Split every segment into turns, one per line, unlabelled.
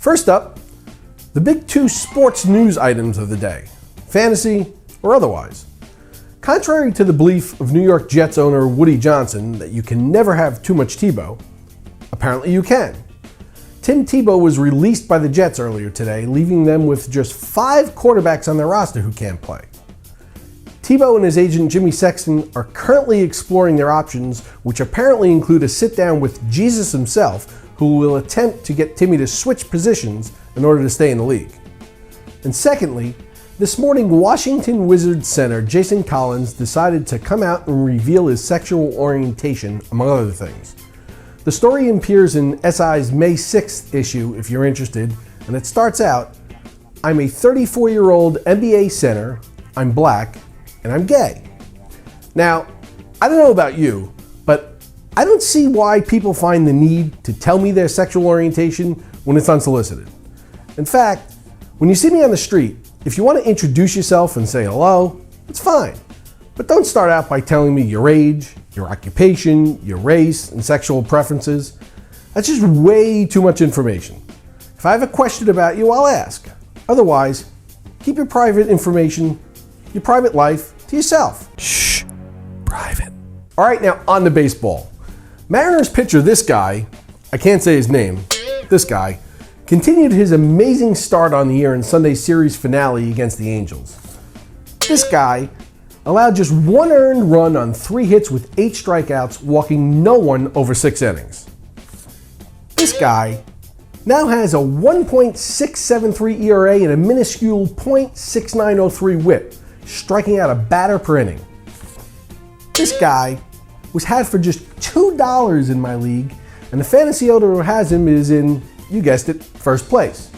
First up, the big two sports news items of the day, fantasy or otherwise. Contrary to the belief of New York Jets owner Woody Johnson that you can never have too much Tebow, apparently you can. Tim Tebow was released by the Jets earlier today, leaving them with just 5 quarterbacks on their roster who can't play. Tebow and his agent Jimmy Sexton are currently exploring their options, which apparently include a sit-down with Jesus himself, who will attempt to get Timmy to switch positions in order to stay in the league. And secondly, this morning Washington Wizards center Jason Collins decided to come out and reveal his sexual orientation, among other things. The story appears in SI's May 6th issue, if you're interested, and it starts out, "I'm a 34-year-old NBA center, I'm black, and I'm gay." Now, I don't know about you, but I don't see why people find the need to tell me their sexual orientation when it's unsolicited. In fact, when you see me on the street, if you want to introduce yourself and say hello, it's fine. But don't start out by telling me your age, your occupation, your race, and sexual preferences. That's just way too much information. If I have a question about you, I'll ask. Otherwise, keep your private information, your private life, to yourself. Shh, private. All right, now on to baseball. Mariners pitcher, this guy, I can't say his name, this guy, continued his amazing start on the year in Sunday's series finale against the Angels. This guy allowed just 1 earned run on 3 hits with 8 strikeouts, walking no one over 6 innings. This guy now has a 1.673 ERA and a minuscule .6903 whip, striking out a batter per inning. This guy was had for just $2 in my league, and the fantasy owner who has him is in, you guessed it, first place.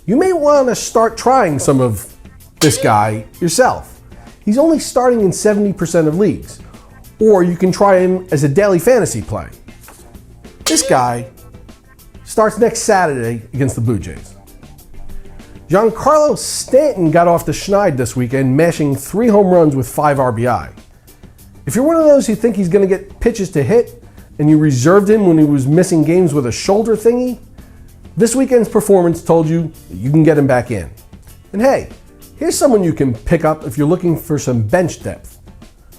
You may want to start trying some of this guy yourself. He's only starting in 70% of leagues, or you can try him as a daily fantasy play. This guy starts next Saturday against the Blue Jays. Giancarlo Stanton got off the schneid this weekend, mashing 3 home runs with 5 RBI. If you're one of those who think he's going to get pitches to hit, and you reserved him when he was missing games with a shoulder thingy, this weekend's performance told you that you can get him back in. And hey, here's someone you can pick up if you're looking for some bench depth.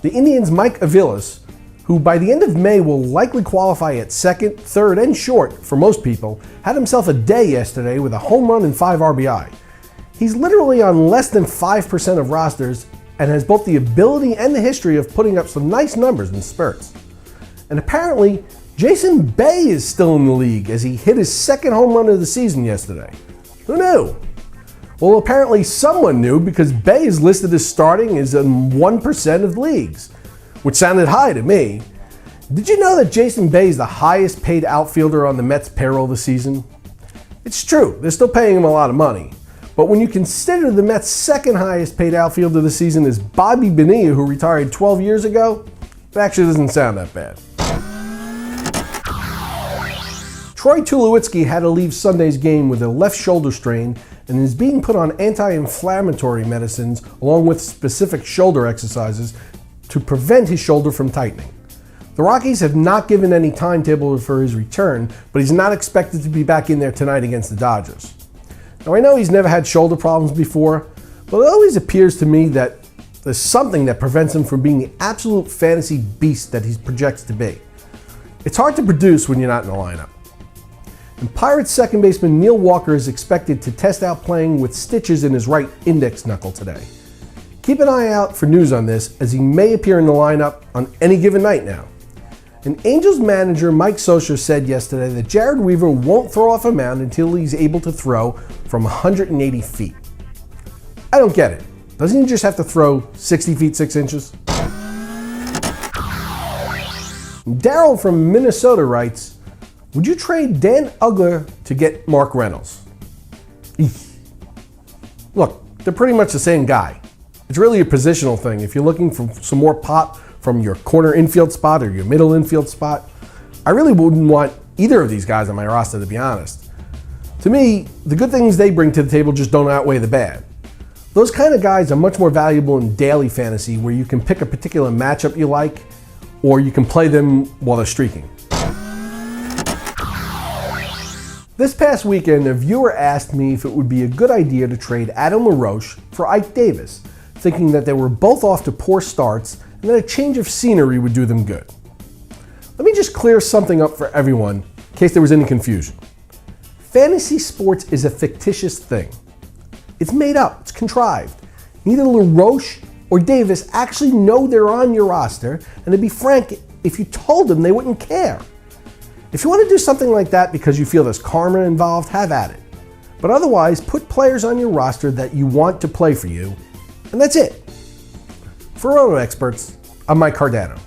The Indians' Mike Aviles, who by the end of May will likely qualify at second, third, and short for most people, had himself a day yesterday with a home run and 5 RBI. He's literally on less than 5% of rosters and has both the ability and the history of putting up some nice numbers in spurts. And apparently, Jason Bay is still in the league as he hit his 2nd home run of the season yesterday. Who knew? Well, apparently someone knew, because Bay is listed as starting as in 1% of leagues, which sounded high to me. Did you know that Jason Bay is the highest paid outfielder on the Mets payroll this season? It's true, they're still paying him a lot of money. But when you consider the Mets' 2nd highest paid outfielder this season is Bobby Bonilla, who retired 12 years ago, it actually doesn't sound that bad. Troy Tulowitzki had to leave Sunday's game with a left shoulder strain and is being put on anti-inflammatory medicines along with specific shoulder exercises to prevent his shoulder from tightening. The Rockies have not given any timetable for his return, but he's not expected to be back in there tonight against the Dodgers. Now, I know he's never had shoulder problems before, but it always appears to me that there's something that prevents him from being the absolute fantasy beast that he projects to be. It's hard to produce when you're not in the lineup. And Pirates second baseman Neil Walker is expected to test out playing with stitches in his right index knuckle today. Keep an eye out for news on this, as he may appear in the lineup on any given night now. And Angels manager Mike Scioscia said yesterday that Jared Weaver won't throw off a mound until he's able to throw from 180 feet. I don't get it. Doesn't he just have to throw 60 feet 6 inches? Daryl from Minnesota writes, would you trade Dan Uggler to get Mark Reynolds? Eek. Look, they're pretty much the same guy. It's really a positional thing. If you're looking for some more pop from your corner infield spot or your middle infield spot, I really wouldn't want either of these guys on my roster, to be honest. To me, the good things they bring to the table just don't outweigh the bad. Those kind of guys are much more valuable in daily fantasy, where you can pick a particular matchup you like, or you can play them while they're streaking. This past weekend, a viewer asked me if it would be a good idea to trade Adam LaRoche for Ike Davis, thinking that they were both off to poor starts and that a change of scenery would do them good. Let me just clear something up for everyone in case there was any confusion. Fantasy sports is a fictitious thing. It's made up, it's contrived. Neither LaRoche or Davis actually know they're on your roster, and to be frank, if you told them, they wouldn't care. If you want to do something like that because you feel there's karma involved, have at it. But otherwise, put players on your roster that you want to play for you, and that's it. For RotoExperts, I'm Mike Cardano.